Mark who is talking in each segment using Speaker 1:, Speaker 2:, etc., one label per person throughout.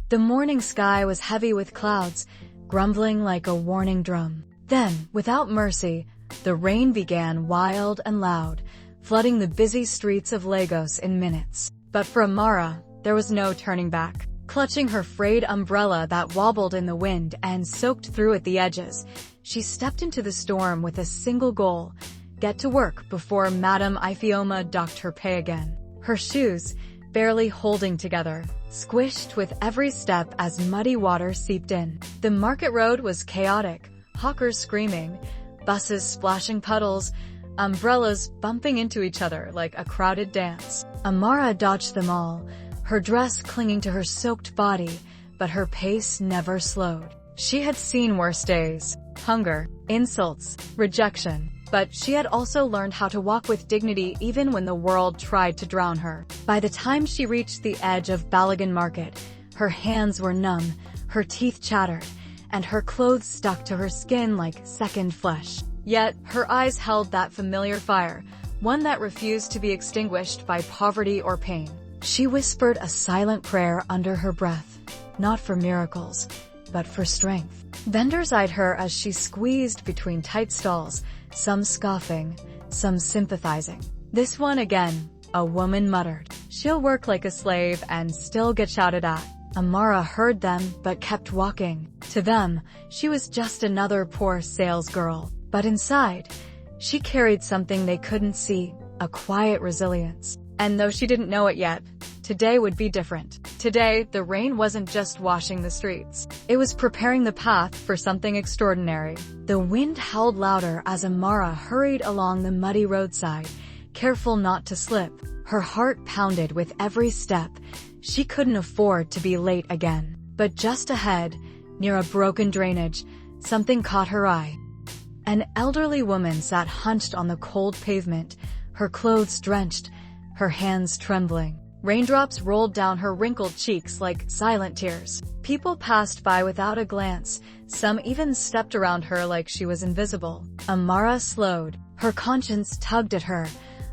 Speaker 1: The morning sky was heavy with clouds, grumbling like a warning drum. Then, without mercy, the rain began wild and loud, flooding the busy streets of Lagos in minutes. But for Amara, there was no turning back. Clutching her frayed umbrella that wobbled in the wind and soaked through at the edges, she stepped into the storm with a single goal: get to work before Madame Ifeoma docked her pay again. Her shoes, barely holding together, squished with every step as muddy water seeped in. The market road was chaotic, hawkers screaming, buses splashing puddles, umbrellas bumping into each other like a crowded dance. Amara dodged them all, her dress clinging to her soaked body, but her pace never slowed. She had seen worse days: hunger, insults, rejection. But she had also learned how to walk with dignity even when the world tried to drown her. By the time she reached the edge of Balogun Market, her hands were numb, her teeth chattered, and her clothes stuck to her skin like second flesh. Yet, her eyes held that familiar fire, one that refused to be extinguished by poverty or pain. She whispered a silent prayer under her breath, not for miracles, but for strength. Vendors eyed her as she squeezed between tight stalls, some scoffing, some sympathizing. This one again, a woman muttered. She'll work like a slave and still get shouted at. Amara heard them but kept walking. To them, she was just another poor salesgirl. But inside, she carried something they couldn't see, a quiet resilience. And though she didn't know it yet, today would be different. Today, the rain wasn't just washing the streets. It was preparing the path for something extraordinary. The wind howled louder as Amara hurried along the muddy roadside, careful not to slip. Her heart pounded with every step. She couldn't afford to be late again. But just ahead, near a broken drainage, something caught her eye. An elderly woman sat hunched on the cold pavement, her clothes drenched, her hands trembling. Raindrops rolled down her wrinkled cheeks like silent tears. People passed by without a glance, some even stepped around her like she was invisible. Amara slowed. Her conscience tugged at her,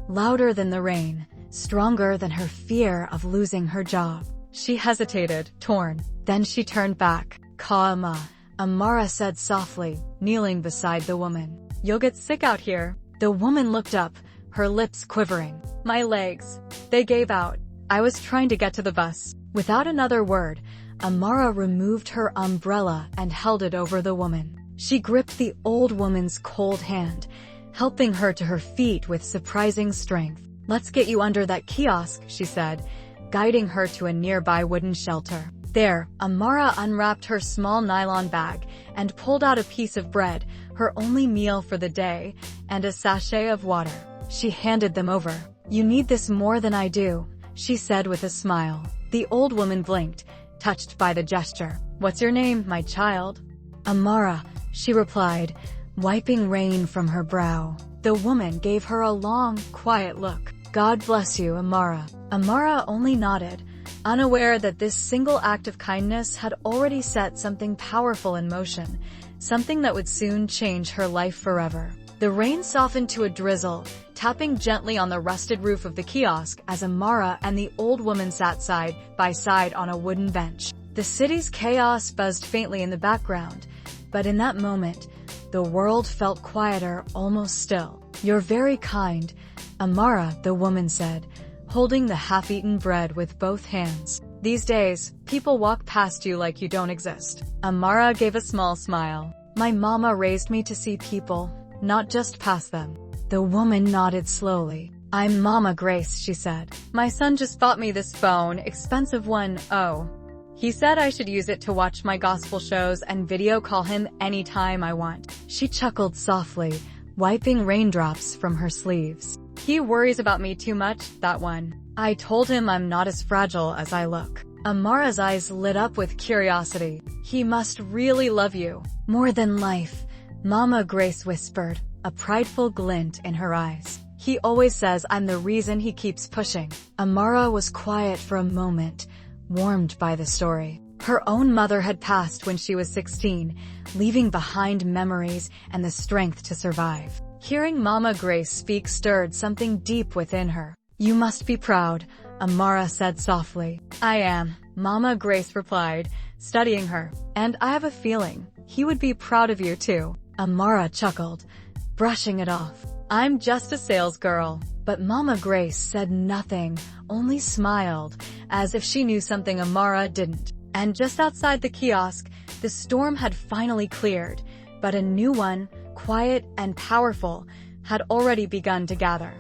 Speaker 1: louder than the rain, stronger than her fear of losing her job. She hesitated, torn. Then she turned back. "Kaama," Amara said softly, kneeling beside the woman. "You'll get sick out here." The woman looked up, her lips quivering. "My legs. They gave out. I was trying to get to the bus." Without another word, Amara removed her umbrella and held it over the woman. She gripped the old woman's cold hand, helping her to her feet with surprising strength. "Let's get you under that kiosk," she said, guiding her to a nearby wooden shelter. There, Amara unwrapped her small nylon bag and pulled out a piece of bread, her only meal for the day, and a sachet of water. She handed them over. "You need this more than I do," she said with a smile. The old woman blinked, touched by the gesture. "What's your name, my child?" "Amara," she replied, wiping rain from her brow. The woman gave her a long, quiet look. "God bless you, Amara." Amara only nodded, unaware that this single act of kindness had already set something powerful in motion, something that would soon change her life forever. The rain softened to a drizzle, tapping gently on the rusted roof of the kiosk as Amara and the old woman sat side by side on a wooden bench. The city's chaos buzzed faintly in the background, but in that moment, the world felt quieter, almost still. "You're very kind, Amara," the woman said, holding the half-eaten bread with both hands. "These days, people walk past you like you don't exist." Amara gave a small smile. "My mama raised me to see people, not just pass them." The woman nodded slowly. "I'm Mama Grace," she said. "My son just bought me this phone, expensive one. Oh. He said I should use it to watch my gospel shows and video call him anytime I want." She chuckled softly, wiping raindrops from her sleeves. "He worries about me too much, that one. I told him I'm not as fragile as I look." Amara's eyes lit up with curiosity. "He must really love you." "More than life," Mama Grace whispered, a prideful glint in her eyes. "He always says I'm the reason he keeps pushing." Amara was quiet for a moment, warmed by the story. Her own mother had passed when she was 16, leaving behind memories and the strength to survive. Hearing Mama Grace speak stirred something deep within her. "You must be proud," Amara said softly. "I am," Mama Grace replied, studying her. And I have a feeling he would be proud of you too. Amara chuckled, brushing it off. I'm just a sales girl. But Mama Grace said nothing, only smiled, as if she knew something Amara didn't. And just outside the kiosk, the storm had finally cleared, but a new one, quiet and powerful, had already begun to gather.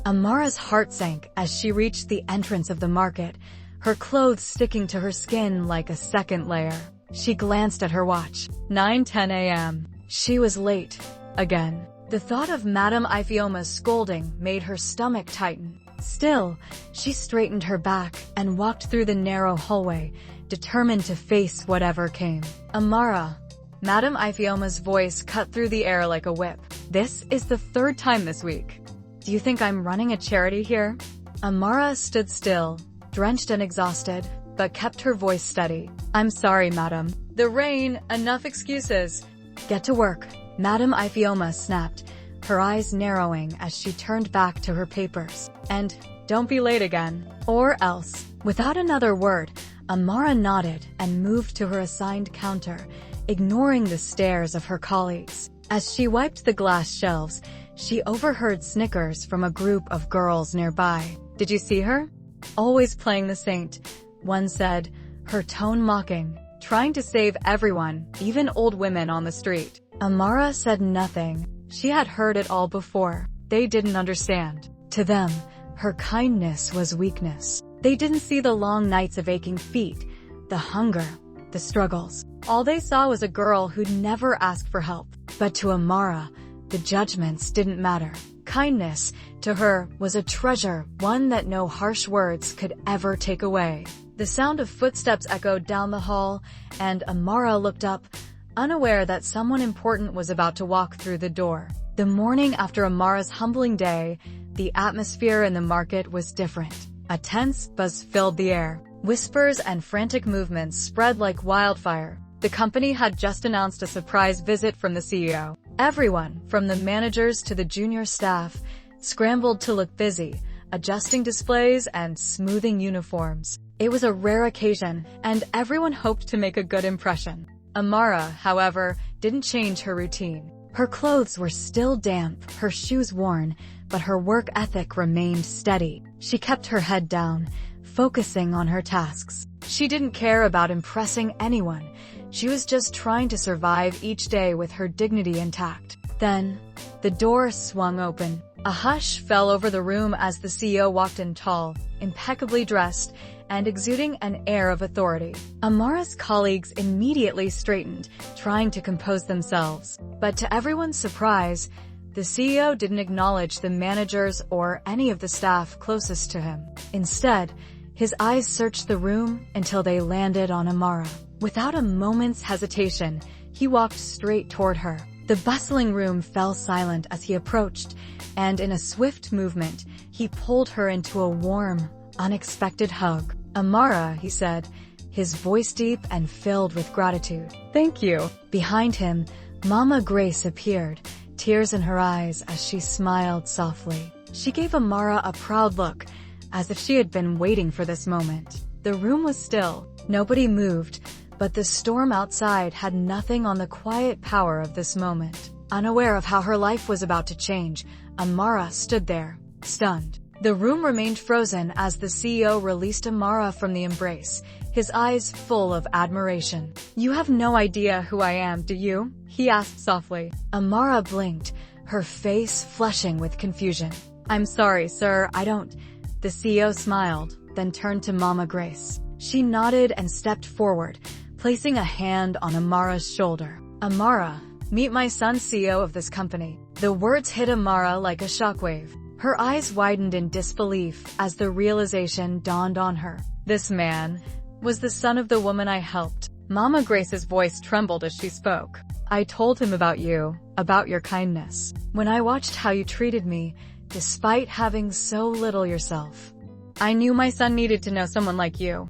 Speaker 1: Amara's heart sank as she reached the entrance of the market, her clothes sticking to her skin like a second layer. She glanced at her watch. 9:10 a.m. She was late. Again. The thought of Madame Ifeoma's scolding made her stomach tighten. Still, she straightened her back and walked through the narrow hallway, determined to face whatever came. Amara. Madame Ifeoma's voice cut through the air like a whip. This is the third time this week. Do you think I'm running a charity here? Amara stood still, drenched and exhausted, but kept her voice steady. I'm sorry, madam. The rain, enough excuses. Get to work. Madame Ifeoma snapped, her eyes narrowing as she turned back to her papers. And don't be late again. Or else. Without another word, Amara nodded and moved to her assigned counter, ignoring the stares of her colleagues. As she wiped the glass shelves, she overheard snickers from a group of girls nearby. Did you see her? Always playing the saint, one said, her tone mocking, trying to save everyone, even old women on the street. Amara said nothing. She had heard it all before. They didn't understand. To them, her kindness was weakness. They didn't see the long nights of aching feet, the hunger, the struggles. All they saw was a girl who'd never asked for help. But to Amara, the judgments didn't matter. Kindness, to her, was a treasure, one that no harsh words could ever take away. The sound of footsteps echoed down the hall, and Amara looked up, unaware that someone important was about to walk through the door. The morning after Amara's humbling day, the atmosphere in the market was different. A tense buzz filled the air. Whispers and frantic movements spread like wildfire. The company had just announced a surprise visit from the CEO. Everyone, from the managers to the junior staff, scrambled to look busy, adjusting displays and smoothing uniforms. It was a rare occasion, and everyone hoped to make a good impression. Amara, however, didn't change her routine. Her clothes were still damp, her shoes worn, but her work ethic remained steady. She kept her head down, focusing on her tasks. She didn't care about impressing anyone. She was just trying to survive each day with her dignity intact. Then, the door swung open. A hush fell over the room as the CEO walked in tall, impeccably dressed, and exuding an air of authority. Amara's colleagues immediately straightened, trying to compose themselves. But to everyone's surprise, the CEO didn't acknowledge the managers or any of the staff closest to him. Instead, his eyes searched the room until they landed on Amara. Without a moment's hesitation, he walked straight toward her. The bustling room fell silent as he approached, and in a swift movement, he pulled her into a warm, unexpected hug. Amara, he said, his voice deep and filled with gratitude. Thank you. Behind him, Mama Grace appeared, tears in her eyes as she smiled softly. She gave Amara a proud look, as if she had been waiting for this moment. The room was still. Nobody moved, but the storm outside had nothing on the quiet power of this moment. Unaware of how her life was about to change, Amara stood there, stunned. The room remained frozen as the CEO released Amara from the embrace, his eyes full of admiration. You have no idea who I am, do you? He asked softly. Amara blinked, her face flushing with confusion. I'm sorry, sir, I don't. The CEO smiled, then turned to Mama Grace. She nodded and stepped forward, placing a hand on Amara's shoulder. Amara, meet my son, CEO of this company. The words hit Amara like a shockwave. Her eyes widened in disbelief as the realization dawned on her. This man was the son of the woman I helped. Mama Grace's voice trembled as she spoke. I told him about you, about your kindness. When I watched how you treated me, despite having so little yourself, I knew my son needed to know someone like you.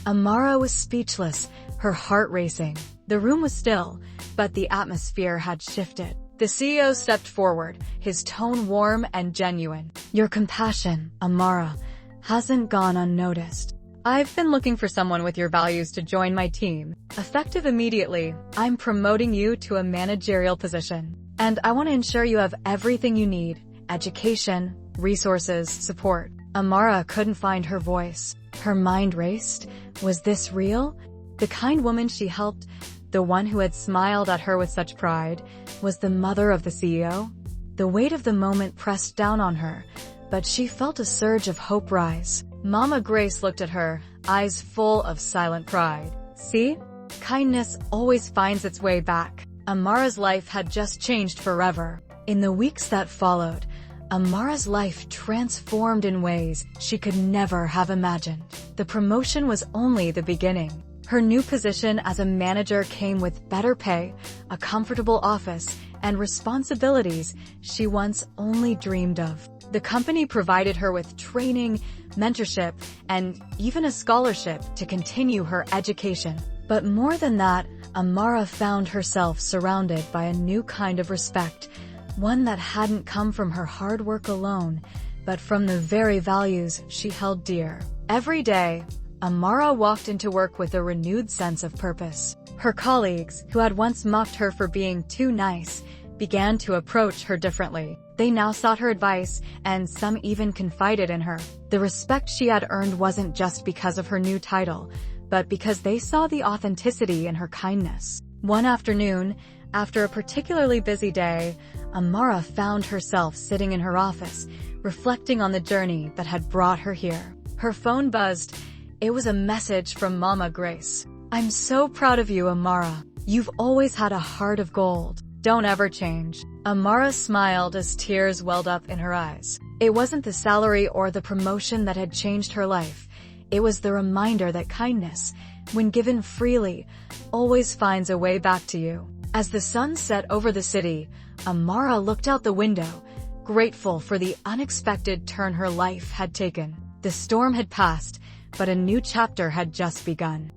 Speaker 1: Amara was speechless, her heart racing. The room was still, but the atmosphere had shifted. The CEO stepped forward, his tone warm and genuine. Your compassion, Amara, hasn't gone unnoticed. I've been looking for someone with your values to join my team. Effective immediately, I'm promoting you to a managerial position. And I want to ensure you have everything you need: education, resources, support. Amara couldn't find her voice. Her mind raced. Was this real? The kind woman she helped, the one who had smiled at her with such pride, was the mother of the CEO? The weight of the moment pressed down on her, but she felt a surge of hope rise. Mama Grace looked at her, eyes full of silent pride. See? Kindness always finds its way back. Amara's life had just changed forever. In the weeks that followed, Amara's life transformed in ways she could never have imagined. The promotion was only the beginning. Her new position as a manager came with better pay, a comfortable office, and responsibilities she once only dreamed of. The company provided her with training, mentorship, and even a scholarship to continue her education. But more than that, Amara found herself surrounded by a new kind of respect, one that hadn't come from her hard work alone, but from the very values she held dear. Every day, Amara walked into work with a renewed sense of purpose. Her colleagues, who had once mocked her for being too nice, began to approach her differently. They now sought her advice, and some even confided in her. The respect she had earned wasn't just because of her new title, but because they saw the authenticity in her kindness. One afternoon, after a particularly busy day, Amara found herself sitting in her office, reflecting on the journey that had brought her here. Her phone buzzed. It was a message from Mama Grace. "I'm so proud of you, Amara. You've always had a heart of gold. Don't ever change." Amara smiled as tears welled up in her eyes. It wasn't the salary or the promotion that had changed her life. It was the reminder that kindness, when given freely, always finds a way back to you. As the sun set over the city, Amara looked out the window, grateful for the unexpected turn her life had taken. The storm had passed, but a new chapter had just begun.